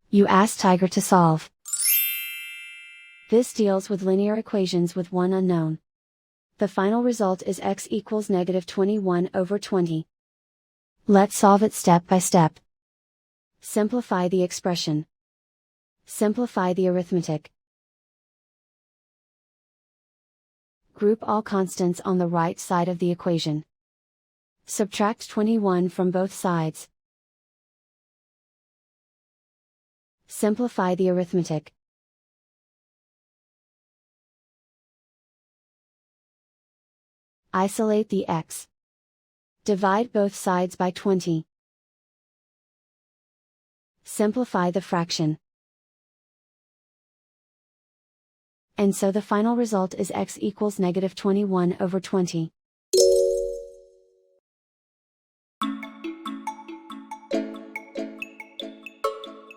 You ask Tiger to solve. This deals with linear equations with one unknown. The final result is x equals -21/20. Let's solve it step by step. Simplify the expression. Simplify the arithmetic. Group all constants on the right side of the equation. Subtract 21 from both sides. Simplify the arithmetic. Isolate the x. Divide both sides by 20. Simplify the fraction. And so the final result is x equals -21/20.